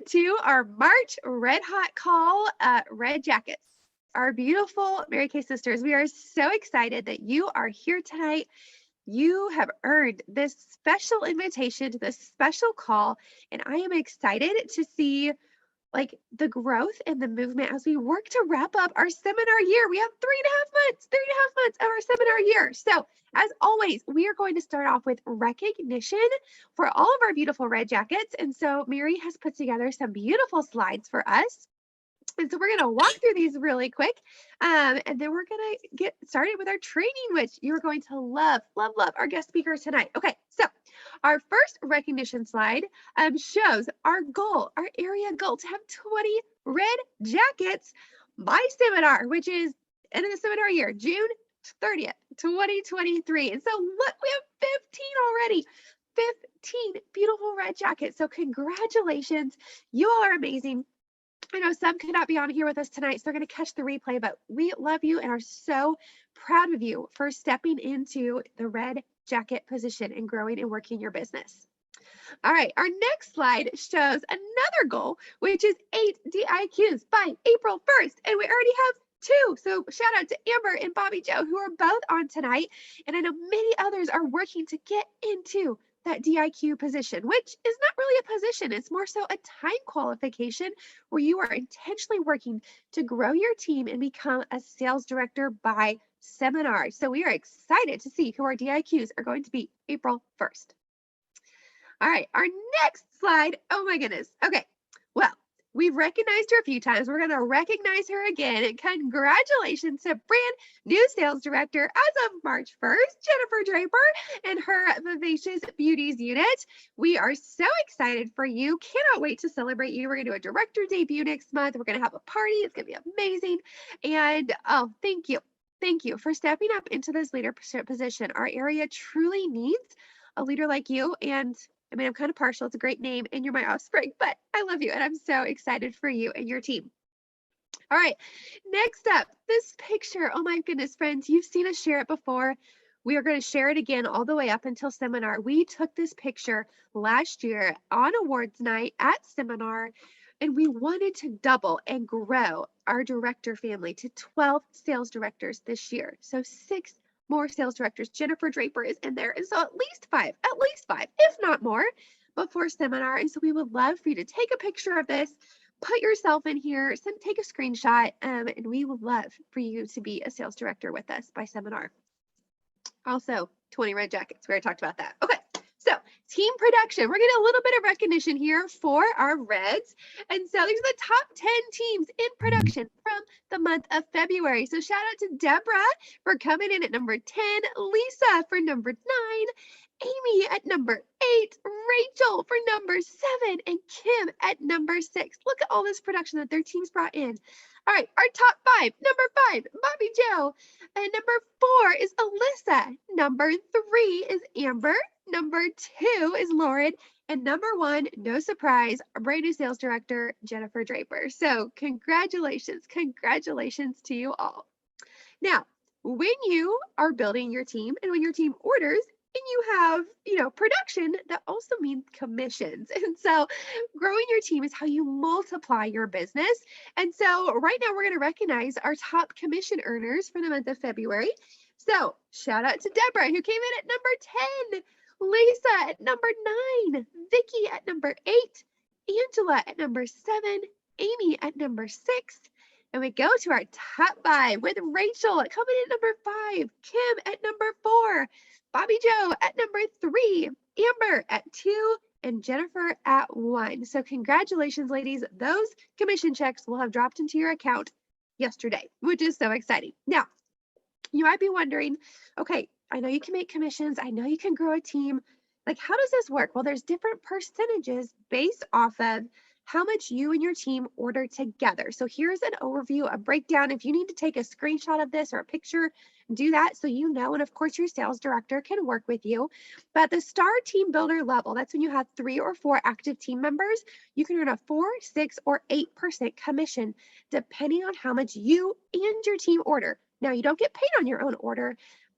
to our March Red Hot Call Red Jackets. Our beautiful Mary Kay sisters, we are so excited that you are here tonight. You have earned this special invitation to this special call, and I am excited to see the growth and the movement as we work to wrap up our seminar year. We have 3.5 months of our seminar year. So as always, we are going to start off with recognition for all of our beautiful red jackets. And so Mary has put together some beautiful slides for us. And so we're going to walk through these really quick. And then we're going to get started with our training, which you're going to love our guest speakers tonight. Okay, so our first recognition slide shows our goal, our area goal to have 20 red jackets by seminar, which is end of the seminar year, June 30th, 2023. And so look, we have 15 already. 15 beautiful red jackets. So congratulations. You all are amazing. I know some could not be on here with us tonight, so they're going to catch the replay, but we love you and are so proud of you for stepping into the red jacket position and growing and working your business. All right, our next slide shows another goal, which is 8 DIQs by April 1st, and we already have 2. So shout out to Amber and Bobby Joe, who are both on tonight, and I know many others are working to get into that DIQ position, which is not really a position. It's more so a time qualification where you are intentionally working to grow your team and become a sales director by seminar. So we are excited to see who our DIQs are going to be April 1st. All right, our next slide. Oh my goodness. Okay, well, we've recognized her a few times. We're going to recognize her again. And congratulations to brand new sales director as of March 1st, Jennifer Draper and her Vivacious Beauties unit. We are so excited for you. Cannot wait to celebrate you. We're going to do a director debut next month. We're going to have a party. It's going to be amazing. And oh, thank you. Thank you for stepping up into this leadership position. Our area truly needs a leader like you. And I mean, I'm kind of partial. It's a great name and you're my offspring, but I love you and I'm so excited for you and your team. All right, next up, this picture. Oh my goodness, friends, you've seen us share it before. We are going to share it again all the way up until seminar. We took this picture last year on awards night at seminar, and we wanted to double and grow our director family to 12 sales directors this year. So 6 more sales directors. Jennifer Draper is in there. And so at least five, if not more, before seminar. And so we would love for you to take a picture of this, put yourself in here, take a screenshot, and we would love for you to be a sales director with us by seminar. Also, 20 red jackets. We already talked about that. Okay. So team production, we're getting a little bit of recognition here for our Reds. And so these are the top 10 teams in production from the month of February. So shout out to Deborah for coming in at number 10, Lisa for number 9, Amy at number 8, Rachel for number 7, and Kim at number 6. Look at all this production that their teams brought in. All right, our top 5. Number 5, Bobby Joe. And number 4 is Alyssa. Number 3 is Amber. Number 2 is Lauren. And number 1, no surprise, our brand new sales director, Jennifer Draper. So congratulations to you all. Now, when you are building your team and when your team orders, and you have, production, that also means commissions. And so growing your team is how you multiply your business. And so right now we're going to recognize our top commission earners for the month of February. So shout out to Deborah, who came in at number 10, Lisa at number 9, Vicky at number 8, Angela at number 7, Amy at number 6. And we go to our top 5 with Rachel coming in at number 5, Kim at number 4, Bobby Joe at number 3, Amber at 2, and Jennifer at 1. So congratulations, ladies. Those commission checks will have dropped into your account yesterday, which is so exciting. Now, you might be wondering, okay, I know you can make commissions. I know you can grow a team. How does this work? Well, there's different percentages based off of how much you and your team order together. So here's an overview, a breakdown. If you need to take a screenshot of this or a picture, do that so you know. And of course, your sales director can work with you. But the Star Team Builder level, that's when you have 3 or 4 active team members. You can earn a 4, 6, or 8% commission, depending on how much you and your team order. Now, you don't get paid on your own order,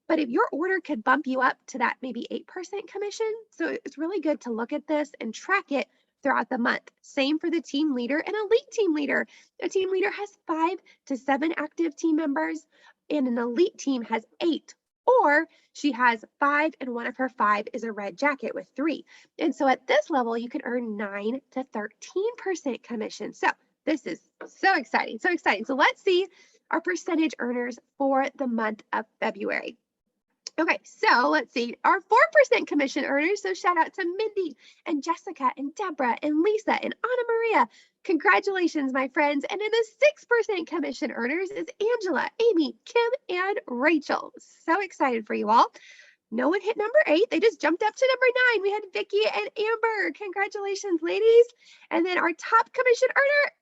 but if your order could bump you up to that maybe 8% commission, so it's really good to look at this and track it throughout the month. Same for the team leader and elite team leader. A team leader has 5 to 7 active team members, and an elite team has 8. Or she has 5 and one of her 5 is a red jacket with 3. And so at this level, you can earn 9 to 13% commission. So this is so exciting, so exciting. So let's see our percentage earners for the month of February. Okay, so let's see our 4% commission earners. So shout out to Mindy and Jessica and Deborah and Lisa and Anna Maria. Congratulations, my friends. And in the 6% commission earners is Angela, Amy, Kim, and Rachel. So excited for you all. No one hit number 8. They just jumped up to number 9. We had Vicky and Amber. Congratulations, ladies. And then our top commission earner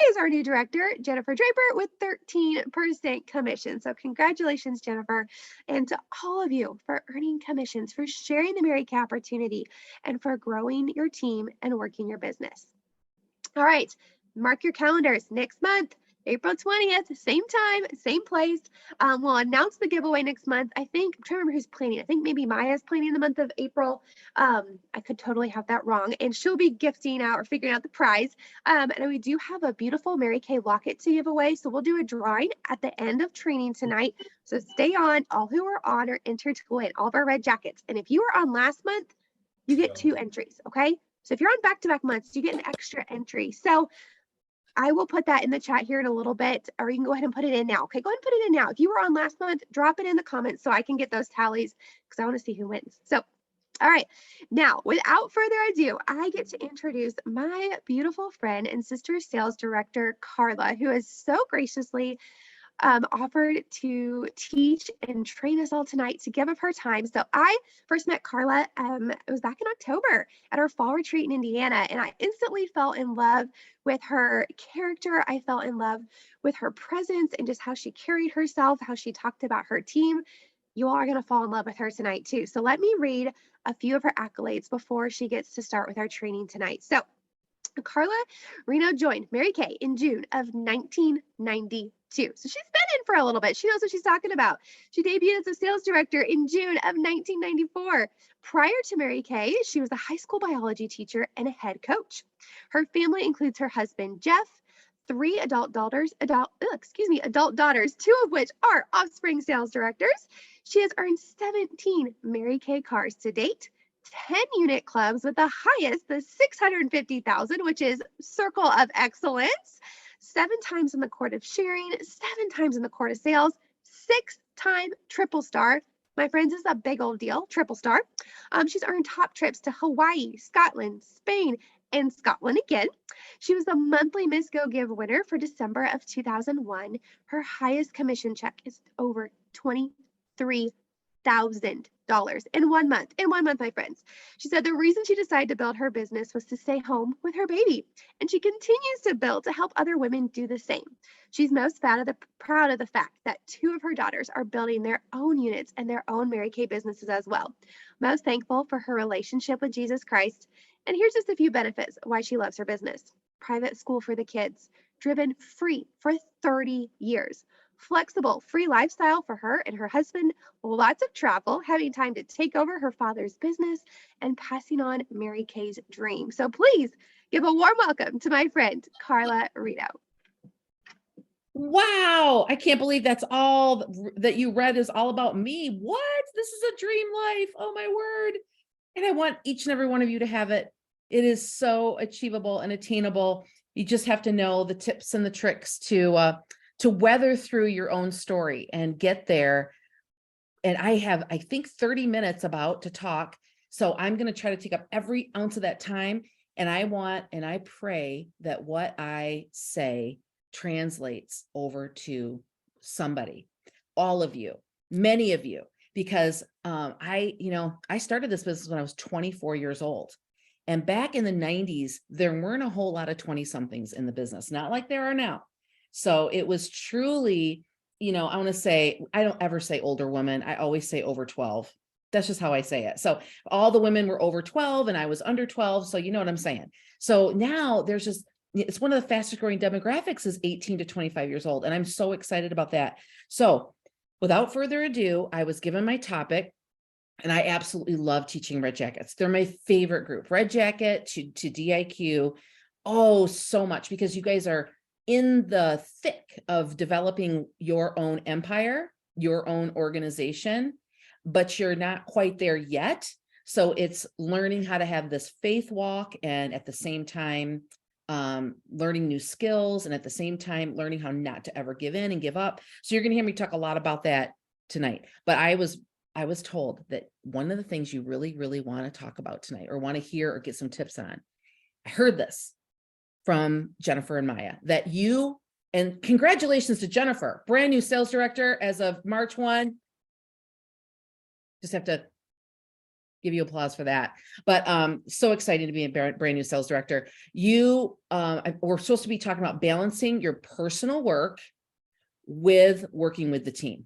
is our new director, Jennifer Draper, with 13% commission. So congratulations, Jennifer, and to all of you for earning commissions, for sharing the Mary Kay opportunity, and for growing your team and working your business. All right, mark your calendars. Next month, April 20th, same time, same place. We'll announce the giveaway next month. I think, I'm trying to remember who's planning. I think maybe Maya's planning the month of April. I could totally have that wrong. And she'll be gifting out or figuring out the prize. And we do have a beautiful Mary Kay locket to give away. So we'll do a drawing at the end of training tonight. So stay on. All who are on are entered to win all of our red jackets. And if you were on last month, you get 2 entries, okay? So if you're on back-to-back months, you get an extra entry. So I will put that in the chat here in a little bit, or you can go ahead and put it in now. Okay, go ahead and put it in now. If you were on last month, drop it in the comments so I can get those tallies because I want to see who wins. So, all right, now without further ado, I get to introduce my beautiful friend and sister sales director, Carla, who has so graciously offered to teach and train us all tonight to give up her time. So I first met Carla, it was back in October at our fall retreat in Indiana, and I instantly fell in love with her character. I fell in love with her presence and just how she carried herself, how she talked about her team. You all are going to fall in love with her tonight too. So let me read a few of her accolades before she gets to start with our training tonight. So Carla Reno joined Mary Kay in June of 1992. So she's been in for a little bit. She knows what she's talking about. She debuted as a sales director in June of 1994. Prior to Mary Kay, she was a high school biology teacher and a head coach. Her family includes her husband, Jeff, 3 adult daughters, 2 of which are Offspring sales directors. She has earned 17 Mary Kay cars to date, 10 unit clubs with the highest, the 650,000, which is Circle of Excellence, 7 times in the Court of Sharing, 7 times in the Court of Sales, 6-time triple star. My friends, this is a big old deal, triple star. She's earned top trips to Hawaii, Scotland, Spain, and Scotland again. She was the monthly Miss Go Give winner for December of 2001. Her highest commission check is over $23,000 in 1 month. In 1 month, my friends. She said the reason she decided to build her business was to stay home with her baby, and she continues to build to help other women do the same. She's most proud of the fact that 2 of her daughters are building their own units and their own Mary Kay businesses as well. Most thankful for her relationship with Jesus Christ. And here's just a few benefits of why she loves her business. Private school for the kids, driven free for 30 years. Flexible, free lifestyle for her and her husband, lots of travel, having time to take over her father's business, and passing on Mary Kay's dream. So please give a warm welcome to my friend, Carla Reno. Wow, I can't believe that's all that you read is all about me. What? This is a dream life. Oh my word. And I want each and every one of you to have it. It is so achievable and attainable. You just have to know the tips and the tricks to weather through your own story and get there. And I have, I think, 30 minutes about to talk. So I'm going to try to take up every ounce of that time. And I pray that what I say translates over to somebody, all of you, many of you, because I started this business when I was 24 years old. And back in the 90s, there weren't a whole lot of 20 somethings in the business, not like there are now. So it was truly, I want to say, I don't ever say older woman. I always say over 12. That's just how I say it. So all the women were over 12 and I was under 12. So you know what I'm saying? So now it's one of the fastest growing demographics is 18 to 25 years old. And I'm so excited about that. So without further ado, I was given my topic And I absolutely love teaching Red Jackets. They're my favorite group, Red Jacket to DIQ. Oh, so much, because you guys are in the thick of developing your own empire, your own organization, but you're not quite there yet. So it's learning how to have this faith walk, and at the same time, learning new skills, and at the same time, learning how not to ever give in and give up. So you're going to hear me talk a lot about that tonight. But I was told that one of the things you really, really want to talk about tonight, or want to hear or get some tips on, I heard this from Jennifer and Maya, that you, and congratulations to Jennifer, brand new sales director as of March 1. Just have to give you applause for that. But so excited to be a brand new sales director. You, we're supposed to be talking about balancing your personal work with working with the team.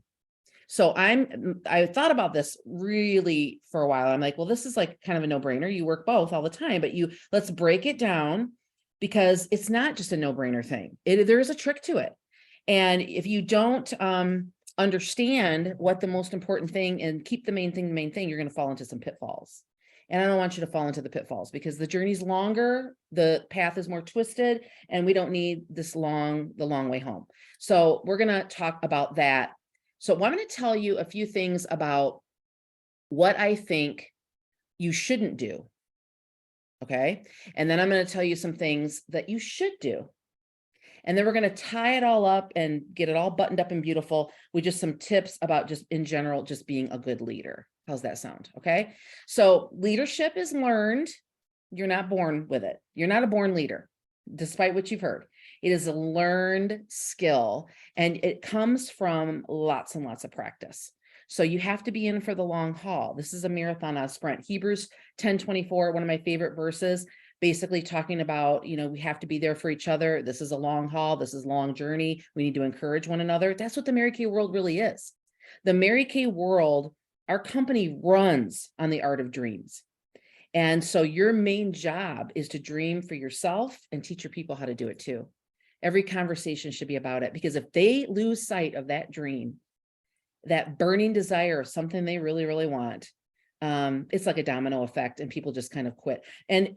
So I thought about this really for a while. I'm like, well, this is like kind of a no-brainer. You work both all the time, but let's break it down, because it's not just a no-brainer thing. There is a trick to it. And if you don't understand what the most important thing, and keep the main thing, you're going to fall into some pitfalls. And I don't want you to fall into the pitfalls, because the journey's longer, the path is more twisted, and we don't need the long way home. So we're going to talk about that. So I'm going to tell you a few things about what I think you shouldn't do. Okay. And then I'm going to tell you some things that you should do. And then we're going to tie it all up and get it all buttoned up and beautiful with just some tips about, just in general, just being a good leader. How's that sound? Okay. So leadership is learned. You're not born with it. You're not a born leader, despite what you've heard. It is a learned skill, and it comes from lots and lots of practice. So you have to be in for the long haul. This is a marathon, not a sprint. Hebrews 10:24, one of my favorite verses, basically talking about, we have to be there for each other. This is a long haul. This is a long journey. We need to encourage one another. That's what the Mary Kay world really is. The Mary Kay world, our company runs on the art of dreams. And so your main job is to dream for yourself and teach your people how to do it too. Every conversation should be about it, because if they lose sight of that dream, that burning desire of something they really, really want, it's like a domino effect, and people just kind of quit. And,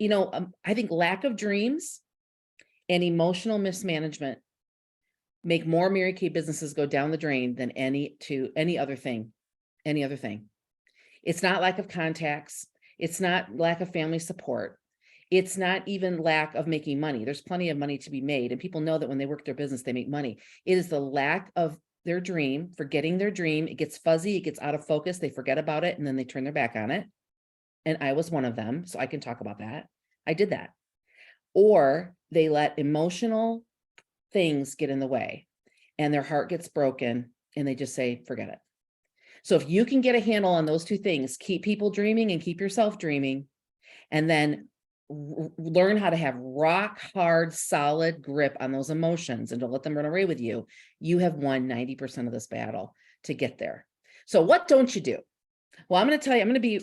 I think lack of dreams and emotional mismanagement make more Mary Kay businesses go down the drain than any other thing. It's not lack of contacts. It's not lack of family support. It's not even lack of making money. There's plenty of money to be made, and people know that when they work their business, they make money. It is the lack of their dream, forgetting their dream. It gets fuzzy, it gets out of focus, they forget about it, and then they turn their back on it. And I was one of them, so I can talk about that. I did that. Or they let emotional things get in the way, and their heart gets broken, and they just say, forget it. So if you can get a handle on those two things, keep people dreaming and keep yourself dreaming, and then learn how to have rock hard, solid grip on those emotions, and don't let them run away with you, you have won 90% of this battle to get there. So what don't you do? Well, I'm going to tell you,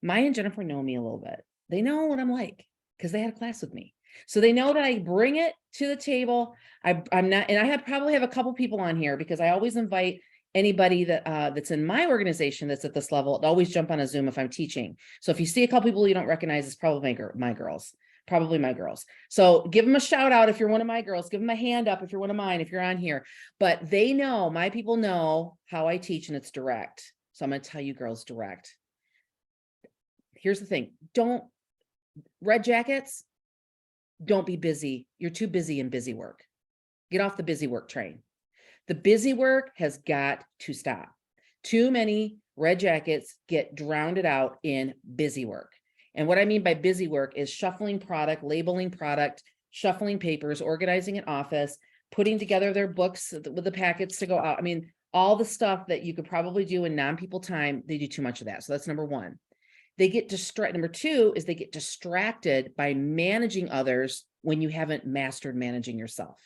Maya and Jennifer know me a little bit. They know what I'm like, because they had a class with me. So they know that I bring it to the table. I'm not, and I probably have a couple people on here, because I always invite anybody that's in my organization that's at this level to always jump on a Zoom if I'm teaching. So if you see a couple people you don't recognize, it's probably my girls. So give them a shout out if you're one of my girls. Give them a hand up if you're one of mine, if you're on here. But they know, my people know how I teach, and it's direct. So I'm going to tell you girls direct. Here's the thing. Red Jackets, don't be busy. You're too busy in busy work. Get off the busy work train. The busy work has got to stop. Too many Red Jackets get drowned out in busy work. And what I mean by busy work is shuffling product, labeling product, shuffling papers, organizing an office, putting together their books with the packets to go out. I mean, all the stuff that you could probably do in non-people time, they do too much of that. So that's number one. They get distracted. Number two is they get distracted by managing others when you haven't mastered managing yourself.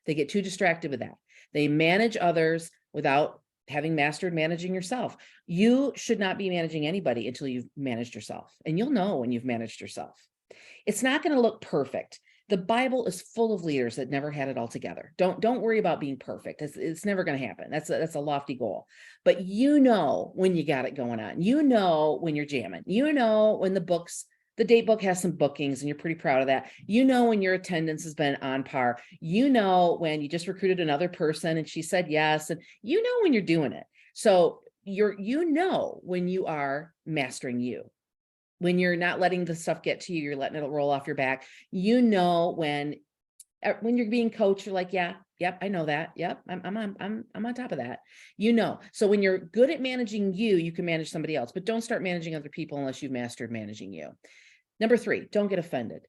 They get too distracted with that. They manage others without having mastered managing yourself. You should not be managing anybody until you've managed yourself. And you'll know when you've managed yourself. It's not going to look perfect. The Bible is full of leaders that never had it all together. Don't worry about being perfect. It's never going to happen. That's a lofty goal. But you know when you got it going on. You know when you're jamming. You know when the date book has some bookings and you're pretty proud of that. You know when your attendance has been on par. You know when you just recruited another person and she said yes. And you know when you're doing it. So you know when you are mastering you. When you're not letting the stuff get to you, you're letting it roll off your back. You know when you're being coached, you're like, yeah, yep, I know that. Yep, I'm on top of that. You know, so when you're good at managing you, you can manage somebody else, but don't start managing other people unless you've mastered managing you. Number 3, don't get offended.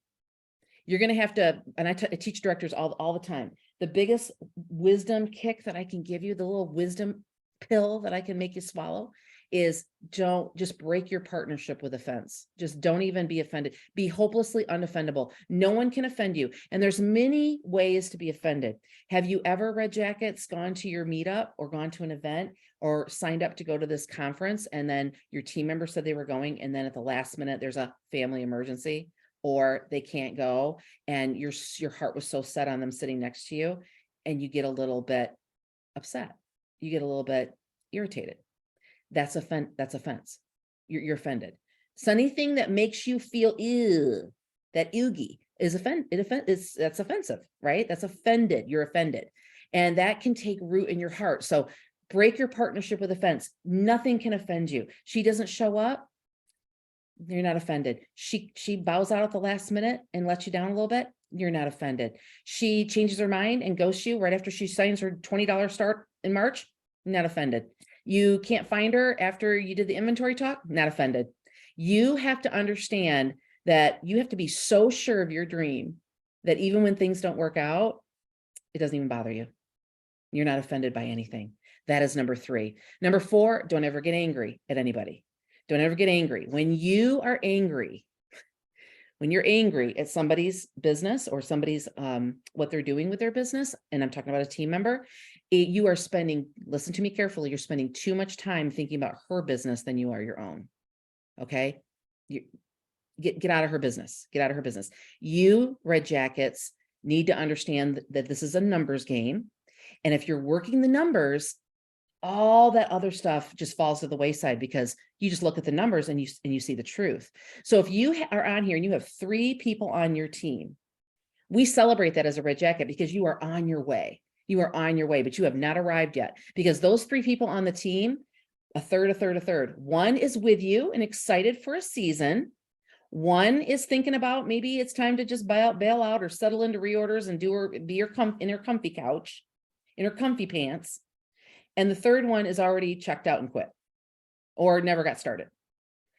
You're going to have to, and I teach directors all the time. The biggest wisdom kick that I can give you, the little wisdom pill that I can make you swallow, is don't just break your partnership with offense. Just don't even be offended. Be hopelessly unoffendable. No one can offend you. And there's many ways to be offended. Have you ever, Red Jackets, gone to your meetup or gone to an event or signed up to go to this conference and then your team member said they were going and then at the last minute there's a family emergency or they can't go and your heart was so set on them sitting next to you and you get a little bit upset. You get a little bit irritated. That's offense. You're offended. So anything that makes you feel ew, that oogie is that's offensive, right? That's offended. You're offended. And that can take root in your heart. So break your partnership with offense. Nothing can offend you. She doesn't show up. You're not offended. She bows out at the last minute and lets you down a little bit. You're not offended. She changes her mind and ghosts you right after she signs her $20 start in March. Not offended. You can't find her after you did the inventory talk. Not offended. You have to understand that you have to be so sure of your dream that even when things don't work out, it doesn't even bother you. You're not offended by anything. That is number 3. Number 4, don't ever get angry at anybody. Don't ever get angry. When you are angry, when you're angry at somebody's business or somebody's what they're doing with their business, and I'm talking about a team member, you are spending, listen to me carefully, you're spending too much time thinking about her business than you are your own. Okay? Get out of her business. Get out of her business. You, Red Jackets, need to understand that this is a numbers game. And if you're working the numbers, all that other stuff just falls to the wayside because you just look at the numbers and you see the truth. So if you are on here and you have 3 people on your team, we celebrate that as a Red Jacket because you are on your way. You are on your way, but you have not arrived yet because those 3 people on the team, a third. One is with you and excited for a season. One is thinking about maybe it's time to just bail out or settle into reorders and be in her comfy couch, in her comfy pants. And the third one is already checked out and quit or never got started.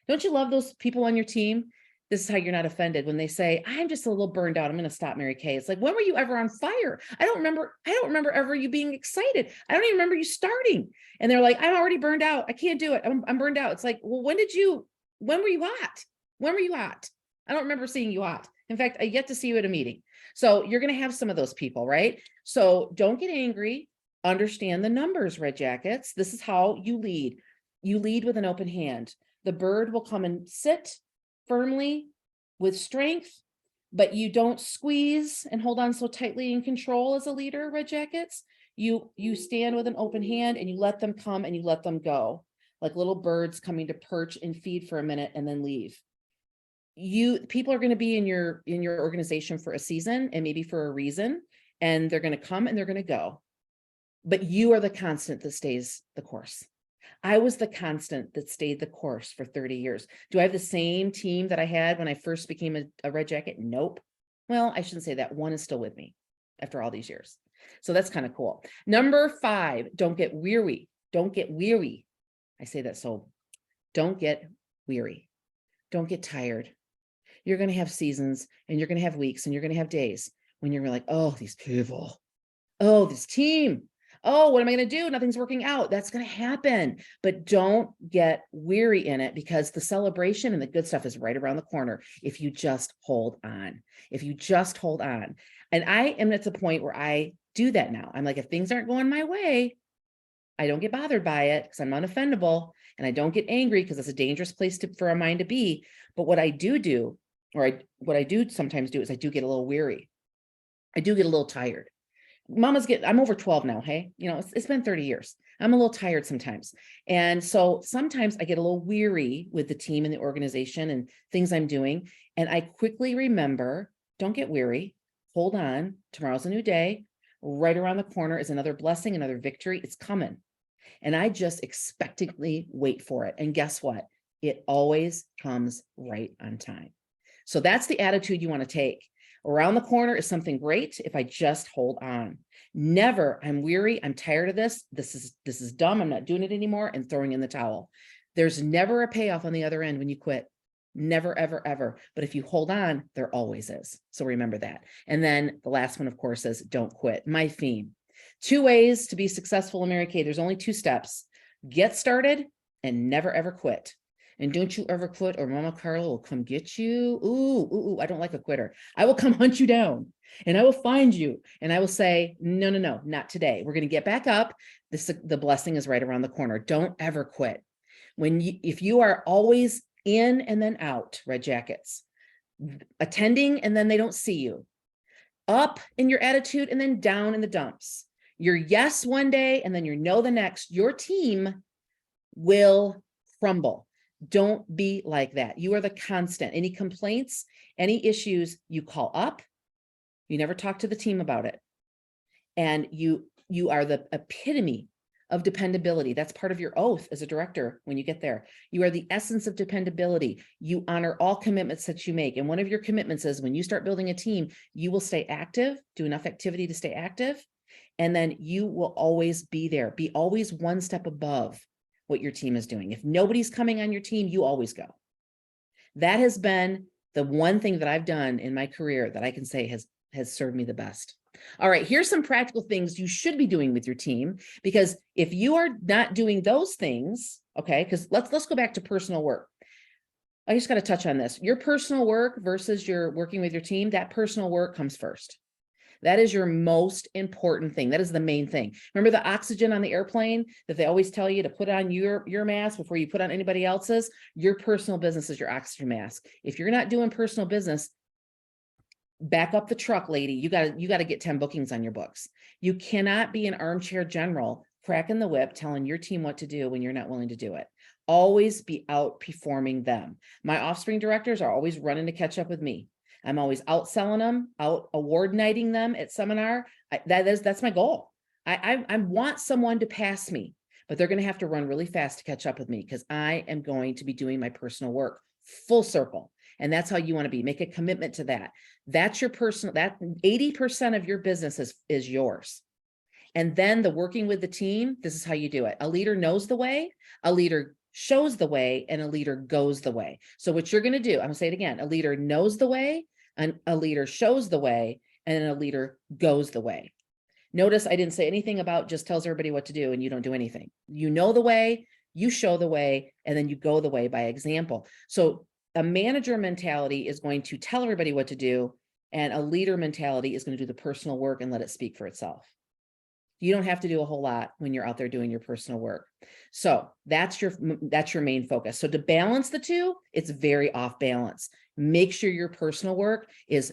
Don't you love those people on your team? This is how you're not offended when they say, I'm just a little burned out. I'm going to stop Mary Kay. It's like, when were you ever on fire? I don't remember ever you being excited. I don't even remember you starting. And they're like, I'm already burned out. I can't do it. I'm burned out. It's like, well, when were you hot? When were you hot? I don't remember seeing you hot. In fact, I yet to see you at a meeting. So you're going to have some of those people, right? So don't get angry. Understand the numbers, Red Jackets. This is how you lead. You lead with an open hand. The bird will come and sit firmly with strength, but you don't squeeze and hold on so tightly in control as a leader, Red Jackets. You stand with an open hand and you let them come and you let them go, like little birds coming to perch and feed for a minute and then leave. People are going to be in your organization for a season and maybe for a reason, and they're going to come and they're going to go. But you are the constant that stays the course. I was the constant that stayed the course for 30 years. Do I have the same team that I had when I first became a Red Jacket? Nope. Well, I shouldn't say that. One is still with me after all these years. So that's kind of cool. Number 5, don't get weary. Don't get weary. I say that so. Don't get weary. Don't get tired. You're going to have seasons and you're going to have weeks and you're going to have days when you're like, oh, these people, oh, this team. Oh, what am I going to do? Nothing's working out. That's going to happen. But don't get weary in it because the celebration and the good stuff is right around the corner if you just hold on. If you just hold on. And I am at the point where I do that now. I'm like, if things aren't going my way, I don't get bothered by it because I'm unoffendable and I don't get angry because it's a dangerous place for a mind to be. But what I do sometimes do is I do get a little weary. I do get a little tired. I'm over 12 now. Hey, it's been 30 years. I'm a little tired sometimes. And so sometimes I get a little weary with the team and the organization and things I'm doing. And I quickly remember, don't get weary. Hold on. Tomorrow's a new day. Right around the corner is another blessing, another victory. It's coming. And I just expectantly wait for it. And guess what? It always comes right on time. So that's the attitude you want to take. Around the corner is something great if I just hold on. Never, I'm weary, I'm tired of this. This is dumb. I'm not doing it anymore, and throwing in the towel. There's never a payoff on the other end when you quit. Never, ever, ever. But if you hold on, there always is. So remember that. And then the last one, of course, is don't quit. My theme. 2 ways to be successful in Mary Kay. There's only 2 steps. Get started and never, ever quit. And don't you ever quit, or Mama Carla will come get you. Ooh, I don't like a quitter. I will come hunt you down, and I will find you, and I will say, no, not today. We're going to get back up. The blessing is right around the corner. Don't ever quit. If you are always in and then out, Red Jackets, attending and then they don't see you, up in your attitude and then down in the dumps, you're yes one day and then you're no the next, your team will crumble. Don't be like that. You are the constant. Any complaints, any issues, you call up. You never talk to the team about it. And you are the epitome of dependability. That's part of your oath as a director when you get there. You are the essence of dependability. You honor all commitments that you make. And one of your commitments is when you start building a team, you will stay active, do enough activity to stay active. And then you will always be there. Be always one step above what your team is doing. If nobody's coming on your team, you always go. That has been the one thing that I've done in my career that I can say has served me the best. All right, here's some practical things you should be doing with your team, because if you are not doing those things, okay, because let's go back to personal work. I just got to touch on this. Your personal work versus your working with your team, that personal work comes first. That is your most important thing. That is the main thing. Remember the oxygen on the airplane that they always tell you to put on your mask before you put on anybody else's? Your personal business is your oxygen mask. If you're not doing personal business, back up the truck, lady. You got to get 10 bookings on your books. You cannot be an armchair general cracking the whip, telling your team what to do when you're not willing to do it. Always be outperforming them. My offspring directors are always running to catch up with me. I'm always outselling them, out award nighting them at seminar. That's my goal. I want someone to pass me, but they're going to have to run really fast to catch up with me, because I am going to be doing my personal work full circle. And that's how you want to be. Make a commitment to that. That's your personal, that 80% of your business is yours. And then the working with the team, this is how you do it. A leader knows the way, a leader shows the way, and a leader goes the way. So what you're going to do, I'm going to say it again, a leader knows the way, and a leader shows the way, and a leader goes the way. Notice I didn't say anything about just tells everybody what to do and you don't do anything. You know the way, you show the way, and then you go the way by example. So a manager mentality is going to tell everybody what to do, and a leader mentality is going to do the personal work and let it speak for itself. You don't have to do a whole lot when you're out there doing your personal work. So that's your main focus. So to balance the two, it's very off balance. Make sure your personal work is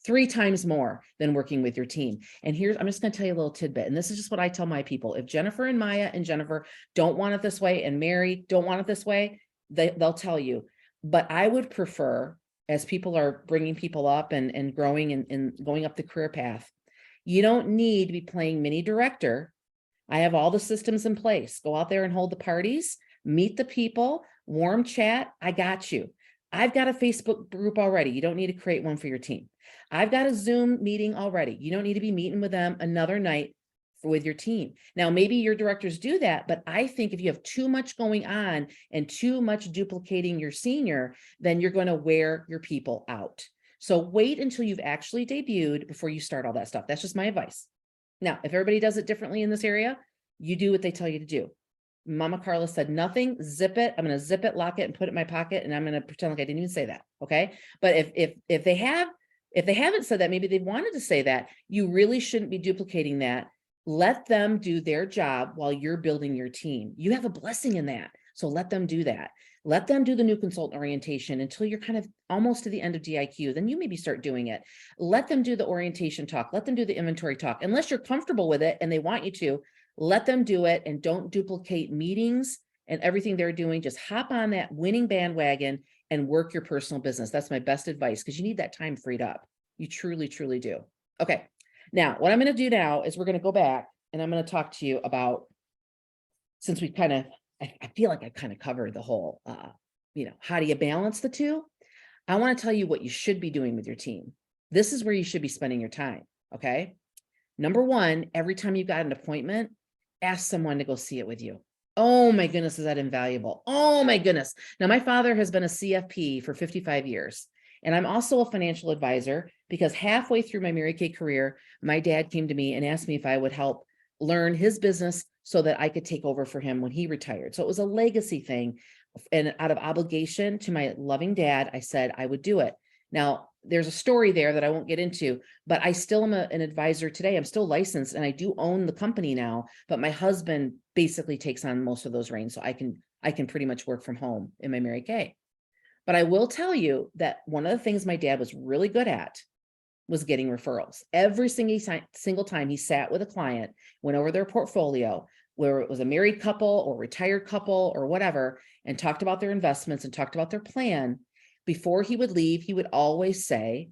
3 times more than working with your team. And I'm just going to tell you a little tidbit. And this is just what I tell my people. If Jennifer and Maya and Jennifer don't want it this way, and Mary don't want it this way, they'll tell you. But I would prefer, as people are bringing people up and growing and going up the career path, you don't need to be playing mini director. I have all the systems in place. Go out there and hold the parties, meet the people, warm chat. I got you. I've got a Facebook group already. You don't need to create one for your team. I've got a Zoom meeting already. You don't need to be meeting with them another night with your team. Now, maybe your directors do that, but I think if you have too much going on and too much duplicating your senior, then you're going to wear your people out. So wait until you've actually debuted before you start all that stuff. That's just my advice. Now, if everybody does it differently in this area, you do what they tell you to do. Mama Carla said nothing, zip it. I'm going to zip it, lock it, and put it in my pocket. And I'm going to pretend like I didn't even say that. Okay. But if they haven't said that, maybe they wanted to say that, you really shouldn't be duplicating that. Let them do their job while you're building your team. You have a blessing in that. So let them do that. Let them do the new consultant orientation until you're kind of almost to the end of DIQ. Then you maybe start doing it. Let them do the orientation talk. Let them do the inventory talk. Unless you're comfortable with it and they want you to, let them do it, and don't duplicate meetings and everything they're doing. Just hop on that winning bandwagon and work your personal business. That's my best advice, because you need that time freed up. You truly, truly do. Okay. Now, what I'm going to do now is we're going to go back and I'm going to talk to you about, since we kind of, I feel like I kind of covered the whole, how do you balance the two? I want to tell you what you should be doing with your team. This is where you should be spending your time. Okay. Number one, every time you got an appointment, ask someone to go see it with you. Oh my goodness, is that invaluable? Oh my goodness. Now, my father has been a CFP for 55 years, and I'm also a financial advisor, because halfway through my Mary Kay career, my dad came to me and asked me if I would help learn his business so that I could take over for him when he retired. So it was a legacy thing. And out of obligation to my loving dad, I said I would do it. Now, there's a story there that I won't get into, but I still am an advisor today. I'm still licensed and I do own the company now, but my husband basically takes on most of those reins. So I can pretty much work from home in my Mary Kay. But I will tell you that one of the things my dad was really good at was getting referrals. Every single time he sat with a client, went over their portfolio, where it was a married couple or retired couple or whatever, and talked about their investments and talked about their plan, before he would leave, he would always say,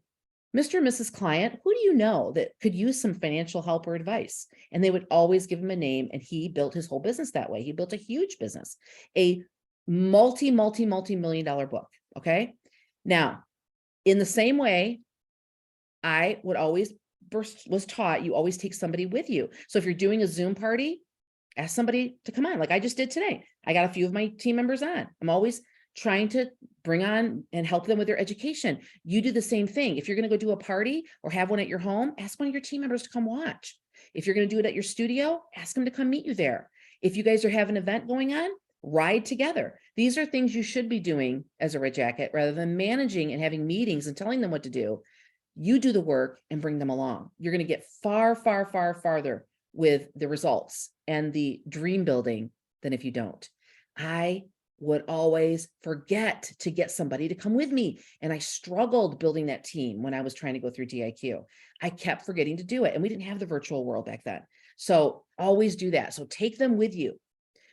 Mr. and Mrs. Client, who do you know that could use some financial help or advice? And they would always give him a name, and he built his whole business that way. He built a huge business, a multi-million dollar book. Okay. Now, in the same way, I would always was taught, you always take somebody with you. So if you're doing a Zoom party, ask somebody to come on, like I just did today. I got a few of my team members on. I'm always trying to bring on and help them with their education. You do the same thing. If you're going to go do a party or have one at your home, ask one of your team members to come watch. If you're going to do it at your studio, ask them to come meet you there. If you guys are having an event going on, ride together. These are things you should be doing as a Red Jacket, rather than managing and having meetings and telling them what to do. You do the work and bring them along. You're going to get far, far, far farther with the results and the dream building than if you don't. I would always forget to get somebody to come with me. And I struggled building that team when I was trying to go through DIQ. I kept forgetting to do it. And we didn't have the virtual world back then. So always do that. So take them with you.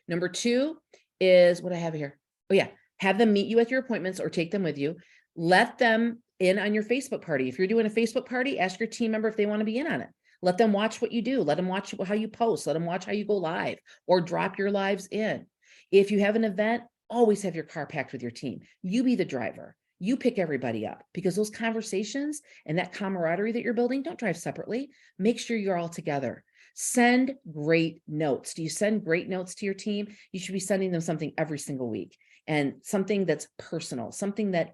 Number two is what I have here. Oh yeah. Have them meet you at your appointments or take them with you. Let them in on your Facebook party. If you're doing a Facebook party, ask your team member if they want to be in on it. Let them watch what you do. Let them watch how you post. Let them watch how you go live or drop your lives in. If you have an event, always have your car packed with your team. You be the driver. You pick everybody up, because those conversations and that camaraderie that you're building, don't drive separately. Make sure you're all together. Send great notes. Do you send great notes to your team? You should be sending them something every single week, and something that's personal, something that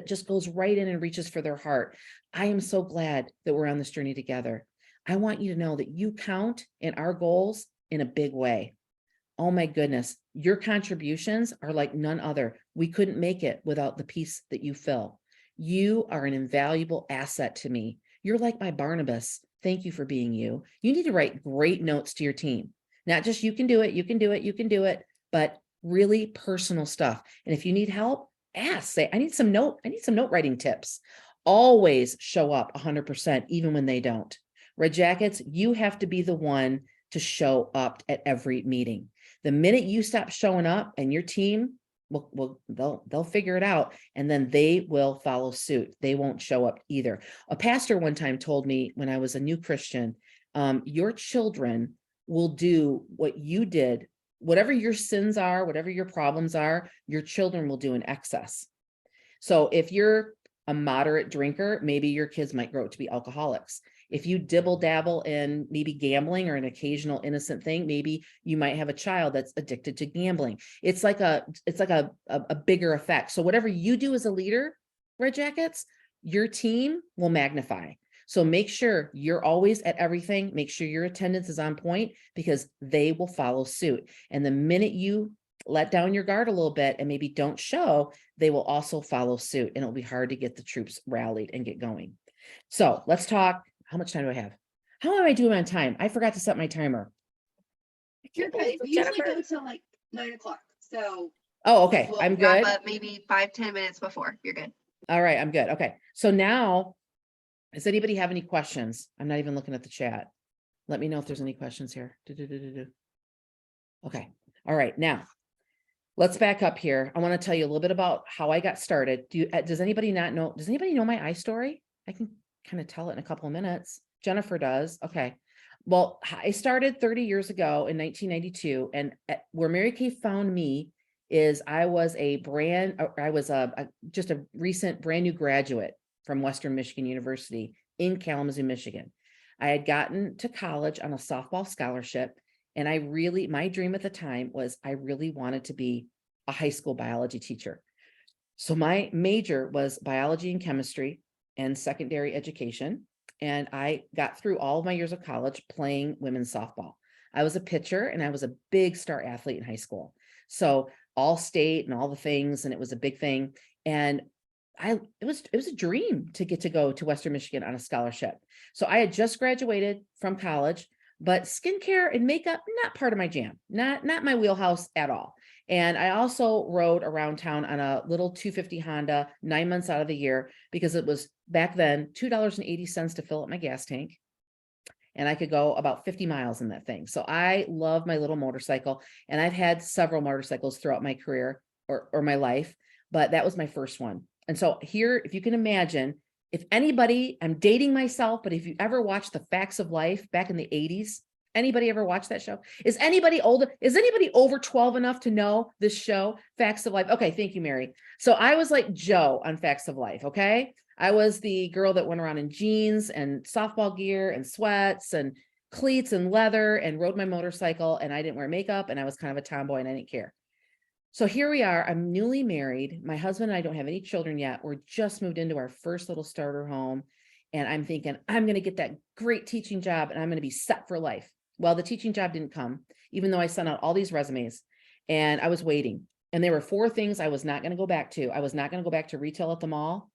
just goes right in and reaches for their heart. I am so glad that we're on this journey together. I want you to know that you count in our goals in a big way. Oh my goodness, your contributions are like none other. We couldn't make it without the piece that you fill. You are an invaluable asset to me. You're like my Barnabas. Thank you for being you. You need to write great notes to your team. Not just you can do it, you can do it, you can do it, but really personal stuff. And if you need help, ask, say, I need some note writing tips. Always show up 100%, even when they don't. Red Jackets, you have to be the one to show up at every meeting. The minute you stop showing up, and your team they'll figure it out, and then they will follow suit. They won't show up either. A pastor one time told me, when I was a new Christian, your children will do what you did. Whatever your sins are, whatever your problems are, your children will do in excess. So if you're a moderate drinker, maybe your kids might grow up to be alcoholics. If you dibble dabble in maybe gambling or an occasional innocent thing, maybe you might have a child that's addicted to gambling. It's like a bigger effect. So whatever you do as a leader, Red Jackets, your team will magnify. So make sure you're always at everything. Make sure your attendance is on point, because they will follow suit. And the minute you let down your guard a little bit and maybe don't show, they will also follow suit, and it'll be hard to get the troops rallied and get going. So let's talk. How much time do I have? How am I doing on time? I forgot to set my timer. You're good. We usually go until like 9 o'clock. So Oh, okay. We'll I'm wrap good. up maybe 5-10 minutes before. You're good. All right. I'm good. Okay. So now, does anybody have any questions? I'm not even looking at the chat. Let me know if there's any questions here. Do. Okay. All right. Now, let's back up here. I want to tell you a little bit about how I got started. Does anybody not know? Does anybody know my iStory? I can kind of tell it in a couple of minutes. Jennifer does. Okay. Well, I started 30 years ago in 1992, and where Mary Kay found me is I was just a recent brand new graduate from Western Michigan University in Kalamazoo, Michigan. I had gotten to college on a softball scholarship, and my dream at the time was I really wanted to be a high school biology teacher. So my major was biology and chemistry and secondary education. And I got through all of my years of college playing women's softball. I was a pitcher and I was a big star athlete in high school. So all state and all the things, and it was a big thing. And it was a dream to get to go to Western Michigan on a scholarship. So I had just graduated from college, but skincare and makeup, not part of my jam, not my wheelhouse at all. And I also rode around town on a little 250 Honda 9 months out of the year, because it was back then $2.80 to fill up my gas tank. And I could go about 50 miles in that thing. So I love my little motorcycle, and I've had several motorcycles throughout my career or my life, but that was my first one. And so here, if you can imagine, if anybody, I'm dating myself, but if you ever watched The Facts of Life back in the 80s, anybody ever watched that show? Is anybody older? Is anybody over 12 enough to know this show, Facts of Life? Okay, thank you, Mary. So I was like Joe on Facts of Life, okay? I was the girl that went around in jeans and softball gear and sweats and cleats and leather and rode my motorcycle, and I didn't wear makeup, and I was kind of a tomboy and I didn't care. So here we are. I'm newly married. My husband and I don't have any children yet. We're just moved into our first little starter home. And I'm thinking, I'm going to get that great teaching job and I'm going to be set for life. Well, the teaching job didn't come, even though I sent out all these resumes, and I was waiting. And there were 4 things I was not going to go back to. I was not going to go back to retail at the mall,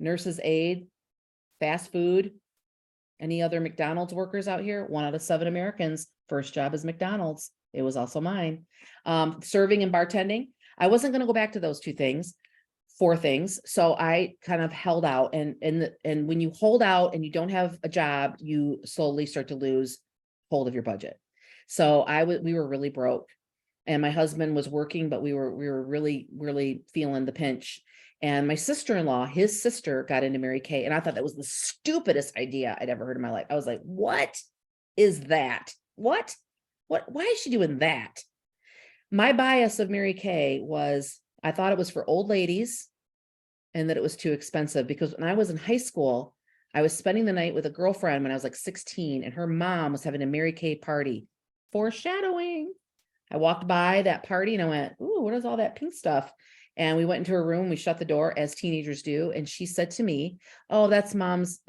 nurse's aide, fast food. Any other McDonald's workers out here? 1 out of 7 Americans, first job is McDonald's. It was also mine. Serving and bartending. I wasn't going to go back to those 4 things. So I kind of held out, and when you hold out and you don't have a job, you slowly start to lose hold of your budget. So we were really broke, and my husband was working, but we were really, really feeling the pinch. And my sister-in-law, his sister, got into Mary Kay, and I thought that was the stupidest idea I'd ever heard in my life. I was like, what is that? Why is she doing that? My bias of Mary Kay was, I thought it was for old ladies and that it was too expensive, because when I was in high school, I was spending the night with a girlfriend when I was like 16, and her mom was having a Mary Kay party. Foreshadowing. I walked by that party and I went, ooh, what is all that pink stuff? And we went into her room, we shut the door as teenagers do. And she said to me, oh, that's mom's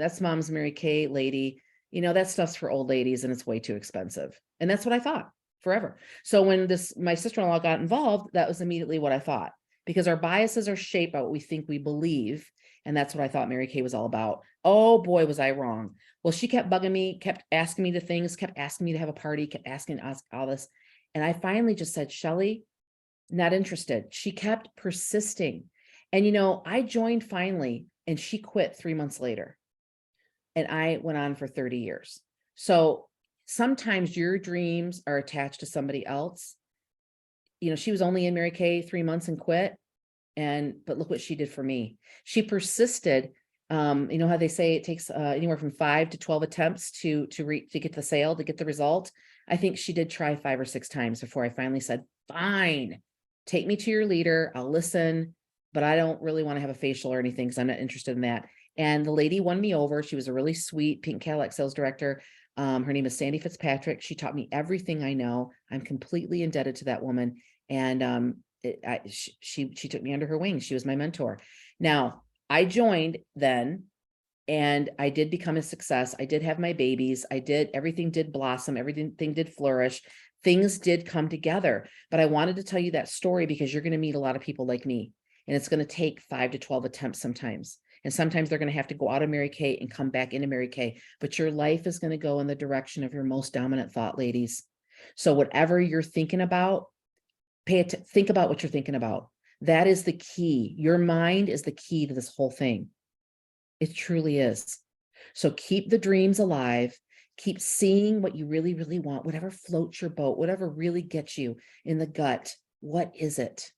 Mary Kay lady. You know, that stuff's for old ladies and it's way too expensive. And that's what I thought forever. So when my sister-in-law got involved, that was immediately what I thought, because our biases are shaped by what we think we believe. And that's what I thought Mary Kay was all about. Oh boy, was I wrong. Well, she kept bugging me, kept asking me to things, kept asking me to have a party, kept asking us all this. And I finally just said, Shelly, not interested. She kept persisting. And, I joined finally, and she quit 3 months later. And I went on for 30 years. So sometimes your dreams are attached to somebody else. She was only in Mary Kay 3 months and quit. But look what she did for me. She persisted. You know how they say it takes anywhere from 5 to 12 attempts to get the sale, to get the result. I think she did try 5 or 6 times before I finally said, fine, take me to your leader. I'll listen, but I don't really want to have a facial or anything, because I'm not interested in that. And the lady won me over. She was a really sweet pink Cadillac sales director. Her name is Sandy Fitzpatrick. She taught me everything I know. I'm completely indebted to that woman. And she took me under her wing. She was my mentor. Now, I joined then, and I did become a success. I did have my babies. Everything did blossom. Everything did flourish. Things did come together. But I wanted to tell you that story because you're going to meet a lot of people like me, and it's going to take 5 to 12 attempts sometimes. And sometimes they're going to have to go out of Mary Kay and come back into Mary Kay. But your life is going to go in the direction of your most dominant thought, ladies. So whatever you're thinking about, Think about what you're thinking about. That is the key. Your mind is the key to this whole thing. It truly is. So keep the dreams alive. Keep seeing what you really, really want, whatever floats your boat, whatever really gets you in the gut. What is it?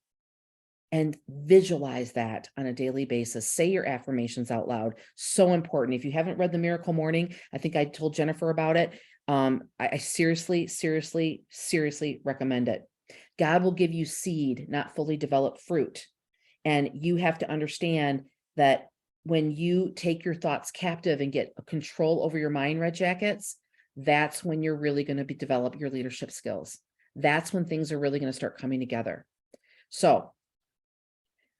And visualize that on a daily basis. Say your affirmations out loud. So important. If you haven't read The Miracle Morning, I think I told Jennifer about it. I seriously, seriously, seriously recommend it. God will give you seed, not fully developed fruit. And you have to understand that when you take your thoughts captive and get control over your mind, Red Jackets, that's when you're really going to develop your leadership skills. That's when things are really going to start coming together. So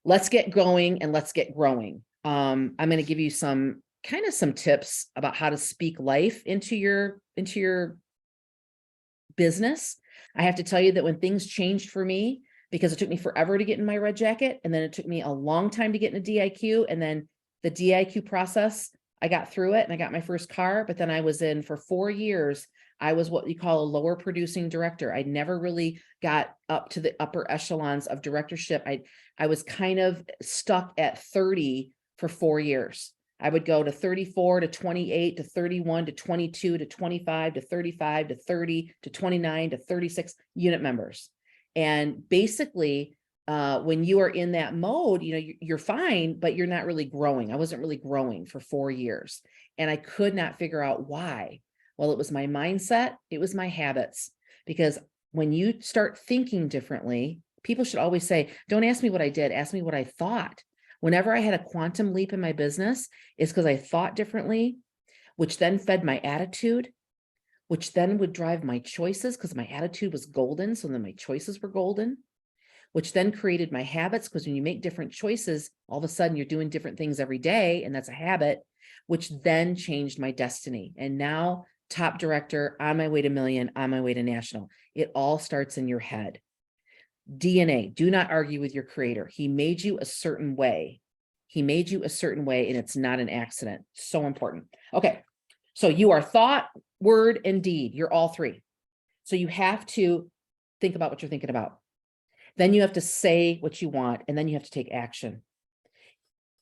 let's get going and let's get growing. I'm going to give you some tips about how to speak life into your business. I have to tell you that when things changed for me, because it took me forever to get in my Red Jacket, and then it took me a long time to get in a DIQ, and then the DIQ process, I got through it and I got my first car, but then I was in for 4 years. I was what you call a lower producing director. I never really got up to the upper echelons of directorship. I was kind of stuck at 30 for 4 years. I would go to 34 to 28 to 31 to 22 to 25 to 35 to 30 to 29 to 36 unit members. And basically, when you are in that mode, you're fine, but you're not really growing. I wasn't really growing for 4 years, and I could not figure out why. Well, it was my mindset. It was my habits, because when you start thinking differently, people should always say, don't ask me what I did, ask me what I thought. Whenever I had a quantum leap in my business, it's because I thought differently, which then fed my attitude, which then would drive my choices, because my attitude was golden. So then my choices were golden, which then created my habits, because when you make different choices, all of a sudden you're doing different things every day, and that's a habit, which then changed my destiny. And now, top director, on my way to million, on my way to national. It all starts in your head. DNA, do not argue with your creator. He made you a certain way. He made you a certain way, and it's not an accident. So important. Okay, so you are thought, word, and deed. You're all three. So you have to think about what you're thinking about. Then you have to say what you want, and then you have to take action.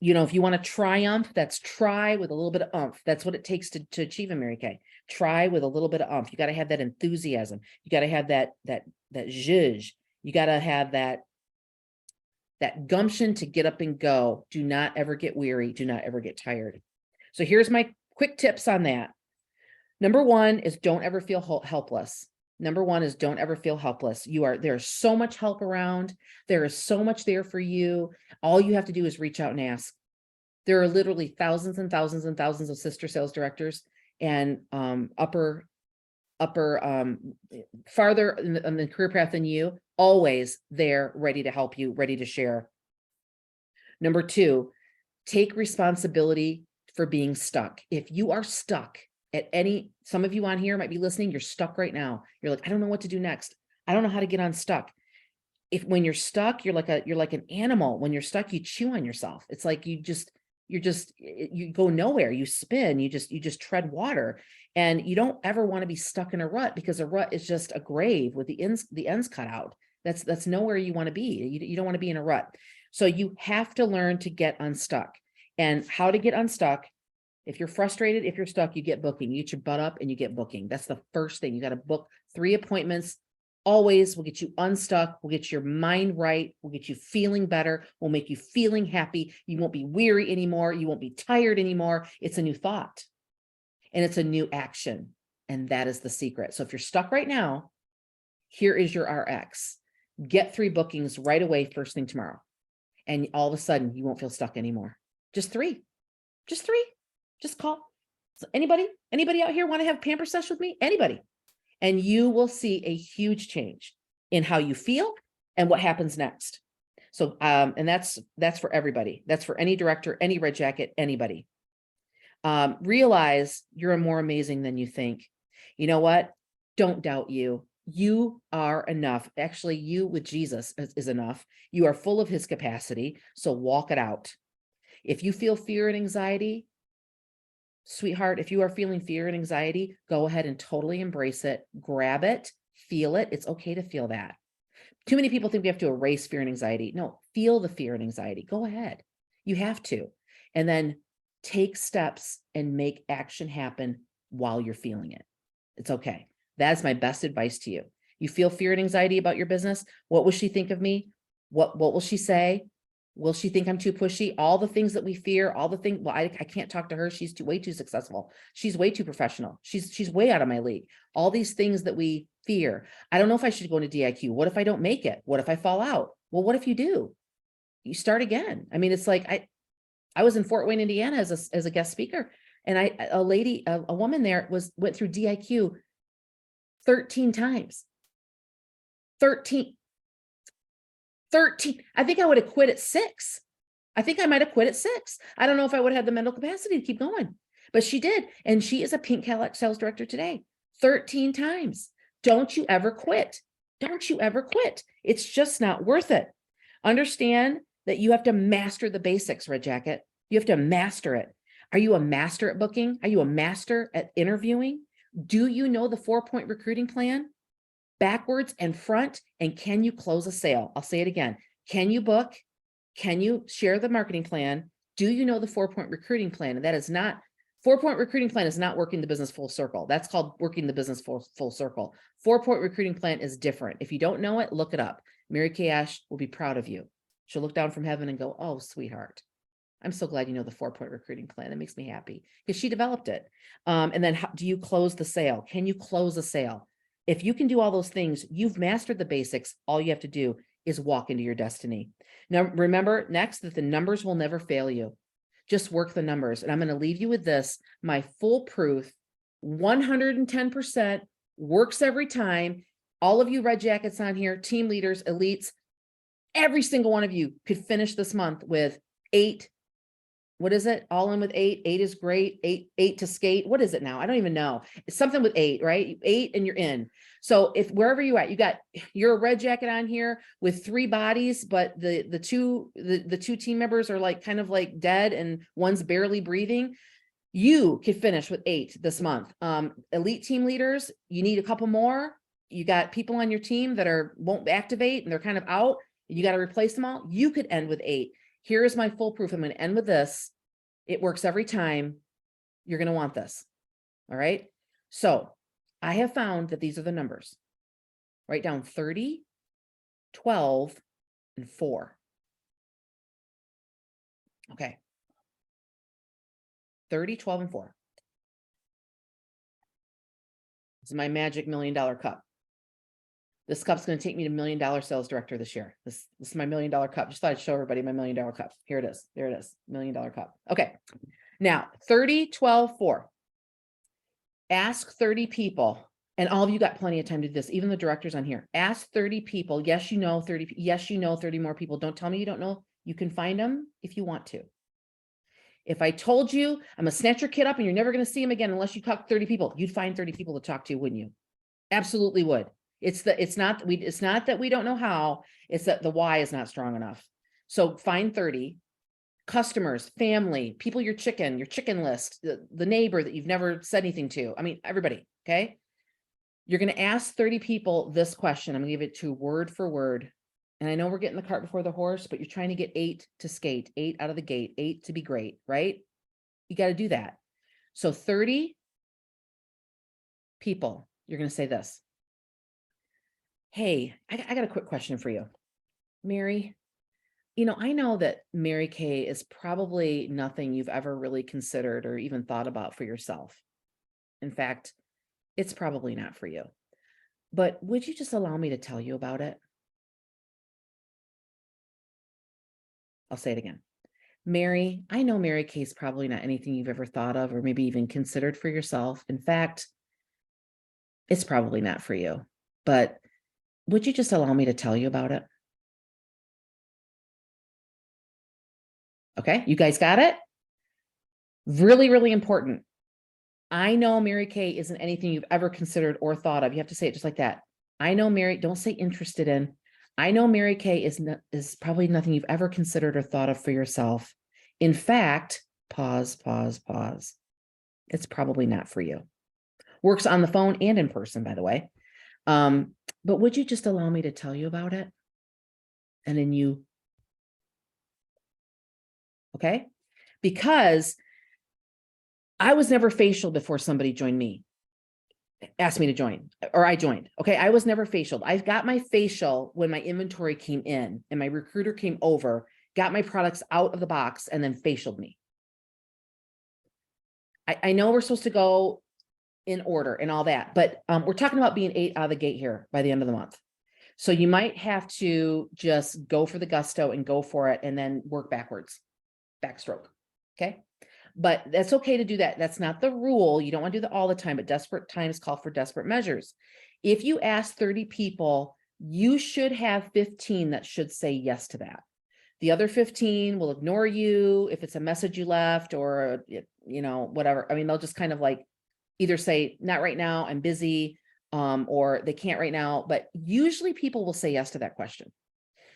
If you want to triumph, that's try with a little bit of oomph. That's what it takes to achieve a Mary Kay. Try with a little bit of oomph. You got to have that enthusiasm. You got to have that zhuzh. You got to have that gumption to get up and go. Do not ever get weary. Do not ever get tired. So here's my quick tips on that. Number 1 is don't ever feel helpless. Number 1 is don't ever feel helpless. There's so much help around. There is so much there for you. All you have to do is reach out and ask. There are literally thousands and thousands and thousands of sister sales directors and farther in the career path than you, always there, ready to help you, ready to share. Number 2, take responsibility for being stuck. If you are stuck some of you on here might be listening, you're stuck right now. You're like, I don't know what to do next. I don't know how to get unstuck. When you're stuck, you're like an animal. When you're stuck, you chew on yourself. It's like you go nowhere. You spin, you just tread water. And you don't ever want to be stuck in a rut, because a rut is just a grave with the ends cut out. That's nowhere you want to be. You don't want to be in a rut. So you have to learn to get unstuck. And how to get unstuck: if you're frustrated, if you're stuck, you get booking. You get your butt up and you get booking. That's the first thing. You got to book 3 appointments. Always will get you unstuck. We'll get your mind right. We'll get you feeling better. We'll make you feeling happy. You won't be weary anymore. You won't be tired anymore. It's a new thought and it's a new action. And that is the secret. So if you're stuck right now, here is your RX. Get 3 bookings right away, first thing tomorrow. And all of a sudden you won't feel stuck anymore. Just 3. Just call. So anybody out here want to have pamper sesh with me? Anybody? And you will see a huge change in how you feel and what happens next. So, and that's for everybody. That's for any director, any Red Jacket, anybody. Realize you're more amazing than you think. You know what? Don't doubt you. You are enough. Actually, you with Jesus is enough. You are full of his capacity. So walk it out. If you feel fear and anxiety, sweetheart, if you are feeling fear and anxiety, go ahead and totally embrace it. Grab it, feel it. It's okay to feel that. Too many people think we have to erase fear and anxiety. No, feel the fear and anxiety. Go ahead. You have to. And then take steps and make action happen while you're feeling it. It's okay. That's my best advice to you. You feel fear and anxiety about your business. What will she think of me? What will she say? Will she think I'm too pushy? All the things that we fear, all the things, well, I can't talk to her. She's way too successful. She's way too professional. She's way out of my league. All these things that we fear. I don't know if I should go into DIQ. What if I don't make it? What if I fall out? Well, what if you do? You start again. I mean, it's like, I was in Fort Wayne, Indiana as a guest speaker, and a woman there went through DIQ 13 times. 13. I think I would have quit at 6. I think I might have quit at 6. I don't know if I would have had the mental capacity to keep going, but she did. And she is a pink Cadillac sales director today, 13 times. Don't you ever quit. Don't you ever quit. It's just not worth it. Understand that you have to master the basics, Red Jacket. You have to master it. Are you a master at booking? Are you a master at interviewing? Do you know the 4-point recruiting plan? Backwards and front, and can you close a sale? I'll say it again. Can you book? Can you share the marketing plan? Do you know the 4-point recruiting plan? And that is not, 4-point recruiting plan is not working the business full circle. That's called working the business full circle. 4-point recruiting plan is different. If you don't know it, look it up. Mary Kay Ash will be proud of you. She'll look down from heaven and go, oh, sweetheart, I'm so glad you know the 4-point recruiting plan. That makes me happy because she developed it. And then do you close the sale? Can you close a sale? If you can do all those things, you've mastered the basics. All you have to do is walk into your destiny. Now, remember next that the numbers will never fail you. Just work the numbers. And I'm going to leave you with this. My foolproof 110% works every time. All of you Red Jackets on here, team leaders, elites, every single one of you could finish this month with 8. What is it? All in with 8. 8 is great. 8 to skate. What is it now? I don't even know. It's something with 8, right? 8 and you're in. So if wherever you at, you're a Red Jacket on here with 3 bodies, but the two team members are like kind of like dead and one's barely breathing. You could finish with 8 this month. Elite team leaders, you need a couple more. You got people on your team that won't activate and they're kind of out. You got to replace them all. You could end with 8. Here is my foolproof. I'm going to end with this. It works every time. You're going to want this. All right. So I have found that these are the numbers. Write down 30, 12, and 4. Okay. 30, 12, and 4. This is my magic $1 million cup. This cup's going to take me to $1 million sales director this year. This is my $1 million cup. Just thought I'd show everybody my $1 million cup. Here it is. There it is. $1 million cup. Okay. Now 30, 12, 4. Ask 30 people, and all of you got plenty of time to do this. Even the directors on here. Ask 30 people. Yes, you know 30. Yes, you know 30 more people. Don't tell me you don't know. You can find them if you want to. If I told you I'm gonna snatch your kid up and you're never going to see him again unless you talk to 30 people, you'd find 30 people to talk to, wouldn't you? Absolutely would. It's not that we don't know how, it's that the why is not strong enough. So find 30 customers, family, people, your chicken list, the neighbor that you've never said anything to. I mean, everybody. Okay. You're going to ask 30 people this question. I'm going to give it to word for word. And I know we're getting the cart before the horse, but you're trying to get 8 to skate, 8 out of the gate, 8 to be great, right? You got to do that. So 30 people, you're going to say this. Hey, I got a quick question for you, Mary. I know that Mary Kay is probably nothing you've ever really considered or even thought about for yourself. In fact, it's probably not for you. But would you just allow me to tell you about it? I'll say it again. Mary, I know Mary Kay is probably not anything you've ever thought of or maybe even considered for yourself. In fact, it's probably not for you. But would you just allow me to tell you about it? Okay, you guys got it? Really, really important. I know Mary Kay isn't anything you've ever considered or thought of. You have to say it just like that. I know Mary, don't say interested in. I know Mary Kay is probably nothing you've ever considered or thought of for yourself. In fact, pause. It's probably not for you. Works on the phone and in person, by the way. But would you just allow me to tell you about it? And then you, okay? Because I was never facial before somebody joined me, asked me to join, or I joined. Okay. I was never facial. I got my facial when my inventory came in and my recruiter came over, got my products out of the box, and then facialed me. I know we're supposed to go in order and all that, but we're talking about being 8 out of the gate here by the end of the month. So you might have to just go for the gusto and go for it and then work backwards, backstroke. Okay. But that's okay to do that. That's not the rule. You don't want to do that all the time, but desperate times call for desperate measures. If you ask 30 people, you should have 15 that should say yes to that. The other 15 will ignore you if it's a message you left or, you know, whatever. I mean, they'll just kind of like either say, not right now, I'm busy, or they can't right now. But usually people will say yes to that question.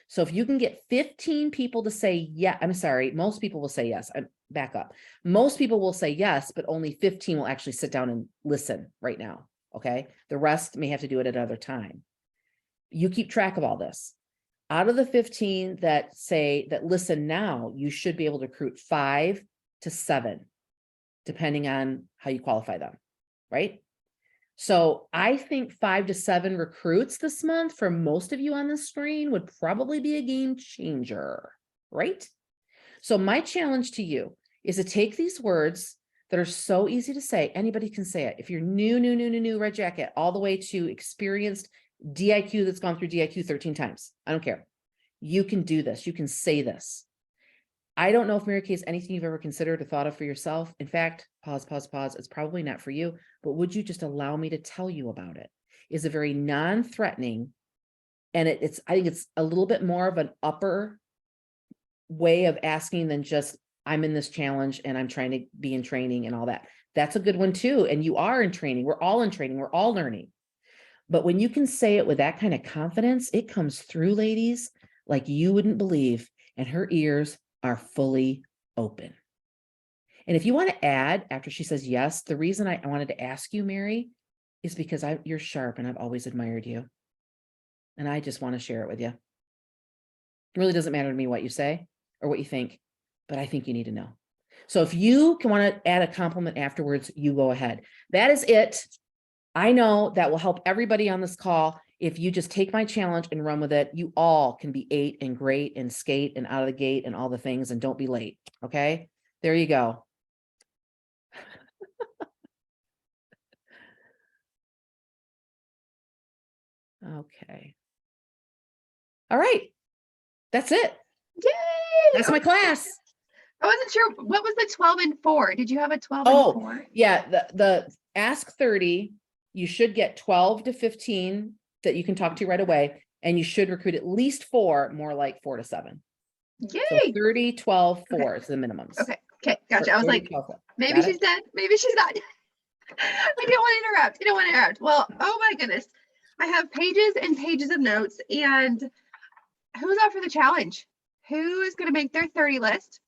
So if you can get 15 people to say, yeah, I'm sorry, most people will say yes. I'm back up. Most people will say yes, but only 15 will actually sit down and listen right now. Okay. The rest may have to do it at another time. You keep track of all this. Out of the 15 that say that listen now, you should be able to recruit 5 to 7, depending on how you qualify them. Right. So I think 5 to 7 recruits this month for most of you on the screen would probably be a game changer, right? So my challenge to you is to take these words that are so easy to say. Anybody can say it. If you're new Red Jacket, all the way to experienced DIQ that's gone through DIQ 13 times. I don't care. You can do this. You can say this. I don't know if Mary Kay is anything you've ever considered or thought of for yourself. In fact, pause. It's probably not for you, but would you just allow me to tell you about it? It's a very non-threatening, and I think it's a little bit more of an upper way of asking than just, I'm in this challenge and I'm trying to be in training and all that. That's a good one too. And you are in training. We're all in training. We're all learning. But when you can say it with that kind of confidence, it comes through, ladies, like you wouldn't believe, and her ears are fully open. And if you want to add, after she says yes, the reason I wanted to ask you, Mary, is because you're sharp and I've always admired you. And I just want to share it with you. It really doesn't matter to me what you say or what you think, but I think you need to know. So if you can want to add a compliment afterwards, you go ahead. That is it. I know that will help everybody on this call. If you just take my challenge and run with it, you all can be 8 and great and skate and out of the gate and all the things, and don't be late. Okay, there you go. Okay. All right. That's it. Yay! That's my class. I wasn't sure. What was the 12 and 4? Did you have a 12 and 4? Yeah. The ask 30, you should get 12 to 15 that you can talk to right away. And you should recruit at least 4, more like 4 to 7. Yay. So 30, 12, 4 is the minimums. Okay. Gotcha. I was 30, like, 12, 4. maybe she's dead. Maybe she's not. I didn't want to interrupt. Well, oh my goodness. I have pages and pages of notes. And who's up for the challenge? Who is going to make their 30 list?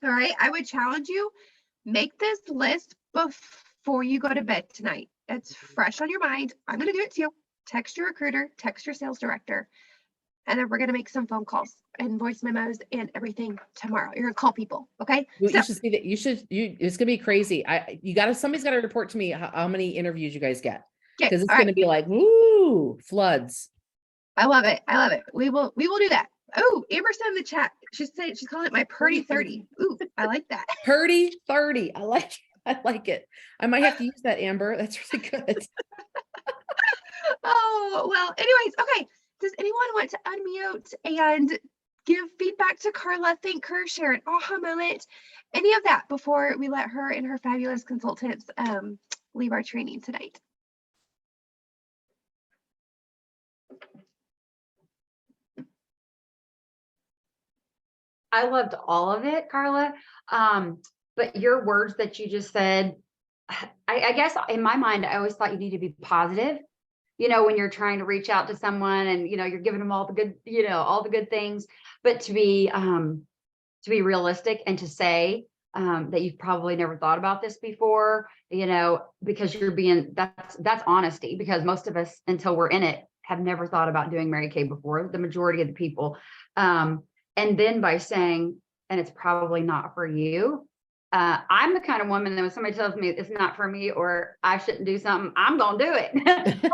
All right. I would challenge you, make this list before you go to bed tonight. It's fresh on your mind. I'm going to do it too. Text your recruiter, text your sales director, and then we're going to make some phone calls and voice memos and everything tomorrow. You're going to call people. Okay. You should see that. It's going to be crazy. Somebody's got to report to me how many interviews you guys get. Because it's going to be like, woo, floods. I love it. We will do that. Oh, Amber said in the chat, she's calling it my Purdy 30. Ooh, I like that. Purdy 30. I like it. I might have to use that, Amber. That's really good. Oh, well, anyways, okay. Does anyone want to unmute and give feedback to Carla, thank her, share an aha moment, any of that before we let her and her fabulous consultants leave our training tonight? I loved all of it, Carla. But your words that you just said, I guess in my mind, I always thought you need to be positive, when you're trying to reach out to someone and, you're giving them all the good, all the good things, but to be realistic and to say, that you've probably never thought about this before, because that's honesty, because most of us, until we're in it, have never thought about doing Mary Kay before, the majority of the people. And then by saying, and it's probably not for you. I'm the kind of woman that when somebody tells me it's not for me or I shouldn't do something, I'm going to do it.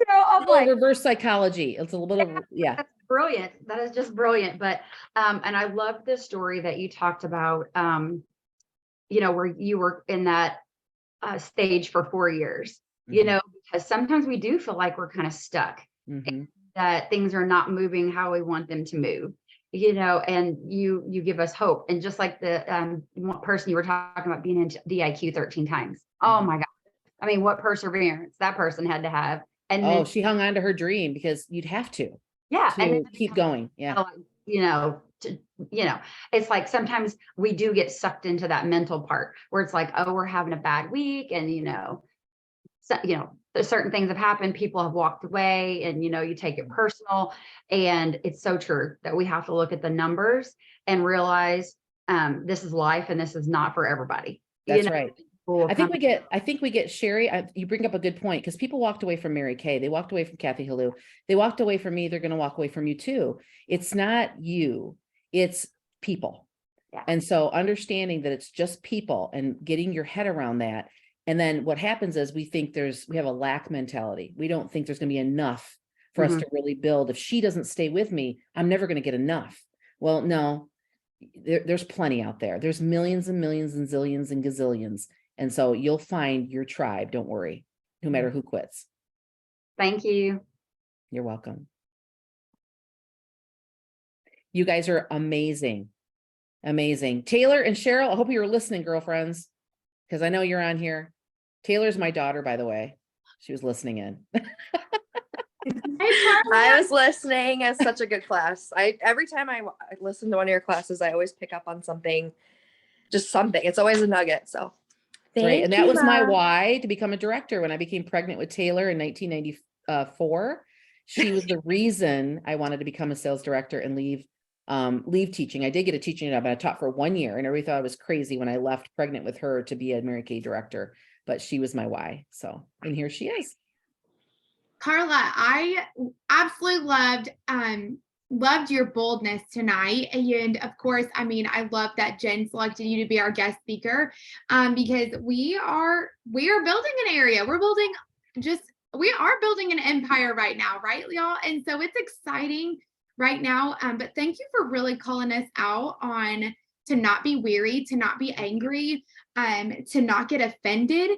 So I'm like, reverse psychology. It's a little bit of, yeah. That's brilliant. That is just brilliant. But, and I love this story that you talked about, where you were in that stage for 4 years, because sometimes we do feel like we're kind of stuck, that things are not moving how we want them to move, and you give us hope. And just like the one person you were talking about being in DIQ 13 times. Oh my God. I mean, what perseverance that person had to have. And then she hung on to her dream because you'd have to. Yeah. And keep going. Yeah. It's like sometimes we do get sucked into that mental part where it's like, oh, we're having a bad week. And, there's certain things have happened. People have walked away and, you take it personal. And it's so true that we have to look at the numbers and realize this is life and this is not for everybody. That's right. I think we get Sherry. You bring up a good point because people walked away from Mary Kay. They walked away from Kathy Halou. They walked away from me. They're going to walk away from you too. It's not you, it's people. Yeah. And so understanding that it's just people and getting your head around that. And then what happens is we have a lack mentality. We don't think there's going to be enough for us to really build. If she doesn't stay with me, I'm never going to get enough. Well, no, there's plenty out there. There's millions and millions and zillions and gazillions. And so you'll find your tribe. Don't worry, no matter who quits. Thank you. You're welcome. You guys are amazing. Amazing. Taylor and Cheryl, I hope you were listening, girlfriends, because I know you're on here. Taylor's my daughter, by the way. She was listening in. I was listening. It's such a good class. Every time I listen to one of your classes, I always pick up on something, just something. It's always a nugget. So right. And that was my why to become a director. When I became pregnant with Taylor in 1994, she was the reason I wanted to become a sales director and leave teaching. I did get a teaching job, but I taught for 1 year and everybody thought I was crazy when I left pregnant with her to be a Mary Kay director, but she was my why. So, and here she is. Carla, I absolutely loved your boldness tonight. And of course, I mean, I love that Jen selected you to be our guest speaker, because we are building an area. We are building an empire right now, right, y'all? And so it's exciting right now. But thank you for really calling us out on to not be weary, to not be angry, to not get offended.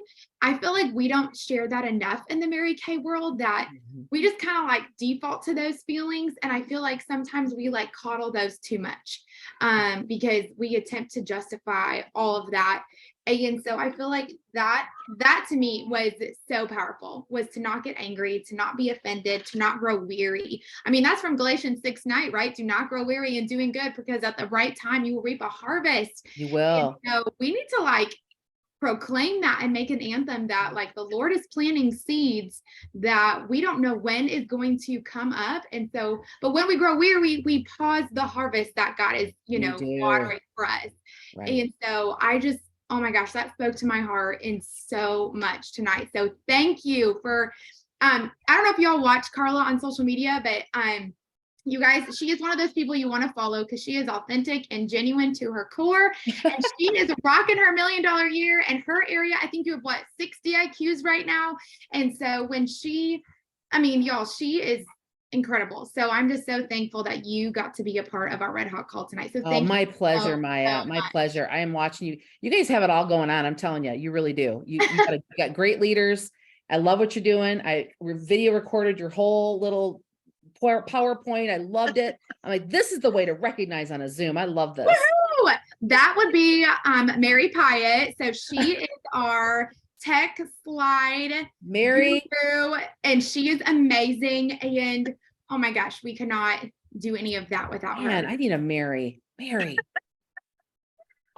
I feel like we don't share that enough in the Mary Kay world, that we just kind of like default to those feelings. And I feel like sometimes we like coddle those too much, because we attempt to justify all of that. And so I feel like that to me was so powerful, was to not get angry, to not be offended, to not grow weary. I mean, that's from Galatians 6:9, right? Do not grow weary in doing good, because at the right time you will reap a harvest. You will. And so we need to like proclaim that and make an anthem that like the Lord is planting seeds that we don't know when is going to come up. And so, but when we grow weary, we pause the harvest that God is, watering for us. Right. And so oh my gosh, that spoke to my heart in so much tonight. So thank you for, I don't know if y'all watch Carla on social media, but you guys, she is one of those people you want to follow because she is authentic and genuine to her core. And she is rocking her $1 million year in her area. I think you have 6 DIQs right now. And so y'all, she is incredible. So I'm just so thankful that you got to be a part of our Red Hot Call tonight. So thank my you pleasure, Maya. My pleasure. I am watching you. You guys have it all going on. I'm telling you, you really do. You got great leaders. I love what you're doing. We video recorded your whole little PowerPoint. I loved it. I'm like, this is the way to recognize on a Zoom. I love this. Woo-hoo! That would be Mary Pyatt. So she is our tech slide Mary guru, and she is amazing. And oh my gosh, we cannot do any of that without her. I need a Mary. I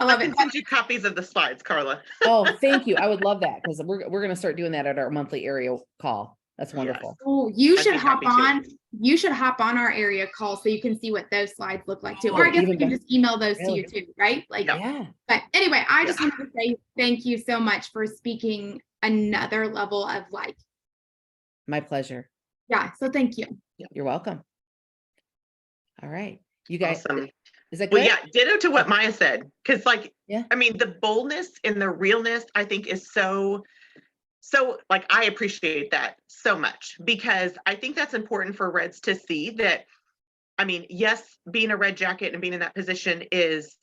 love it. Send you copies of the slides, Carla. Oh, thank you. I would love that because we're going to start doing that at our monthly area call. That's wonderful. Oh, you I'd should be hop happy to. on. You should hop on our area call so you can see what those slides look like too. Or Oh, I guess even we can better. just email those to Really? you too, right? Like, Yeah. Yeah, but anyway, I just Yeah. wanted to say thank you so much for speaking another level of like, my pleasure. yeah. So thank you. You're welcome. All right. You guys, Awesome. is that Well, good? yeah, ditto to what Maya said. Cause like, Yeah. I mean, the boldness and the realness, I think is so like, I appreciate that so much because I think that's important for Reds to see that. I mean, yes, being a red jacket and being in that position is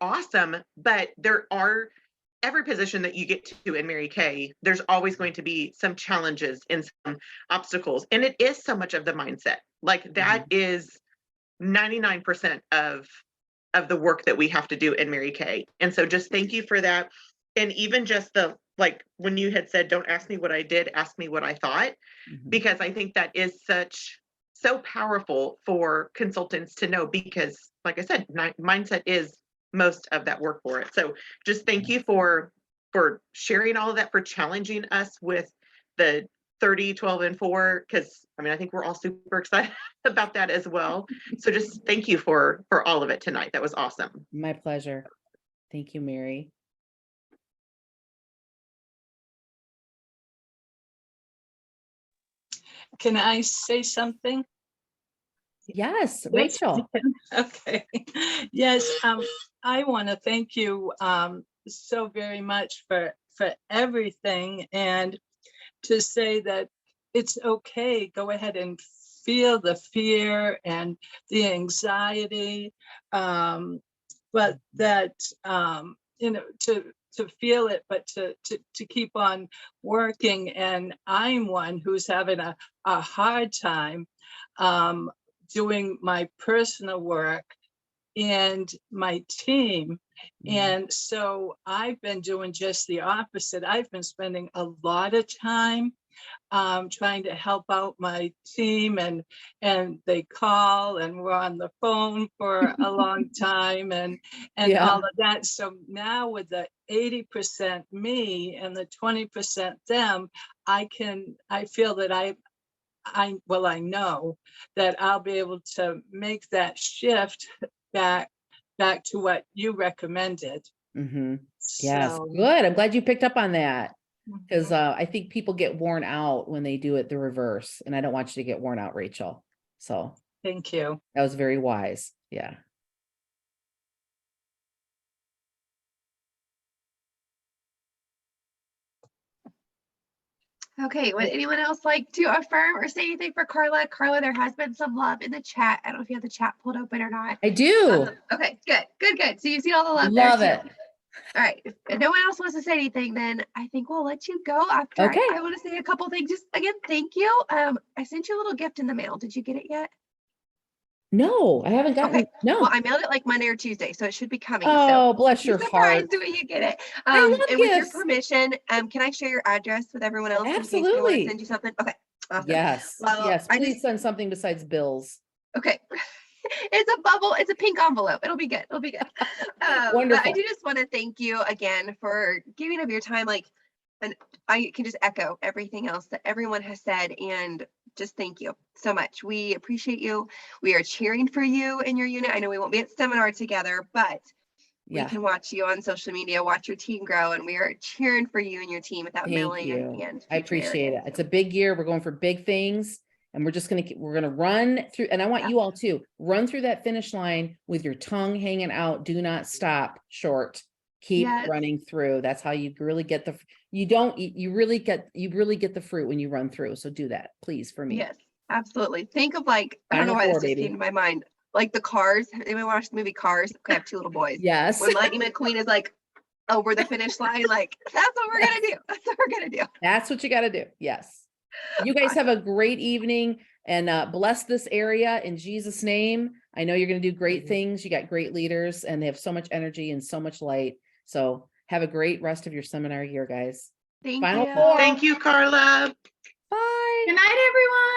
awesome, but there are every position that you get to in Mary Kay, there's always going to be some challenges and some obstacles. And it is so much of the mindset. Like that is 99% of the work that we have to do in Mary Kay. And so just thank you for that. And even just the, like, when you had said, don't ask me what I did, ask me what I thought, Mhm. because I think that is so powerful for consultants to know, because like I said, mindset is most of that work for it. So just thank you for sharing all of that, for challenging us with the 30, 12, and 4, because I mean, I think we're all super excited about that as well. So just thank you for all of it tonight. That was awesome. My pleasure. Thank you, Mary. Can I say something? Yes, Yes, Rachel. Okay. Yes, I want to thank you so very much for everything, and to say that it's okay. Go ahead and feel the fear and the anxiety, but that to feel it, but to keep on working. And I'm one who's having a hard time doing my personal work and my team. And so I've been doing just the opposite. I've been spending a lot of time trying to help out my team, and they call and we're on the phone for a long time and Yeah. all of that. So now with the 80% me and the 20% them, I feel that I know that I'll be able to make that shift back to what you recommended. Mm-hmm. Yes, So, good. I'm glad you picked up on that, because mhm. I think people get worn out when they do it the reverse, and I don't want you to get worn out, Rachel. So Thank you. that was very wise. Yeah. Okay, would anyone else like to affirm or say anything for Carla? Carla, there has been some love in the chat. I don't know if you have the chat pulled open or not. I do. Okay, good. So you see all the love Love there it. too. All right, if no one else wants to say anything, then I think we'll let you go after. Okay. I want to say a couple things. Just again, thank you. I sent you a little gift in the mail. Did you get it yet? No, I haven't gotten. Okay. No. Well, I mailed it like Monday or Tuesday, so it should be coming. Oh, So bless be your surprised heart. when you get it. I love And with your gifts. permission, can I share your address with everyone else in case they want Absolutely. to send you something? Okay. Awesome. Yes. Well, Yes. I Please just send something besides bills. okay. It's a bubble. It's a pink envelope. It'll be good. It'll be good. But I Wonderful. do just want to thank you again for giving of your time. Like, and I can just echo everything else that everyone has said, and just thank you so much. We appreciate you. We are cheering for you in your unit. I know we won't be at seminar together, but we Yeah. can watch you on social media, watch your team grow, and we are cheering for you and your team without Thank milling you. and I future appreciate it. areas. It's a big year. We're going for big things, and we're going to run through, and I want Yeah. you all to run through that finish line with your tongue hanging out. Do not stop short. Keep Yes. running through. That's how you really get you really get the fruit when you run through. So do that, please, for me. Yes, absolutely. Think of like, I don't know Final why four, this just baby. came to my mind. Like the Cars. Anyone watch the movie Cars? Okay, I have two little boys. Yes. When Lightning McQueen is like over the finish line, like that's what we're gonna do. That's what we're gonna do. That's what you got to do. Yes. You guys have a great evening, and bless this area in Jesus' name. I know you're going to do great things. You got great leaders, and they have so much energy and so much light. So have a great rest of your seminar year, guys. Thank Final you. four. Thank you, Carla. Bye. Good night, everyone.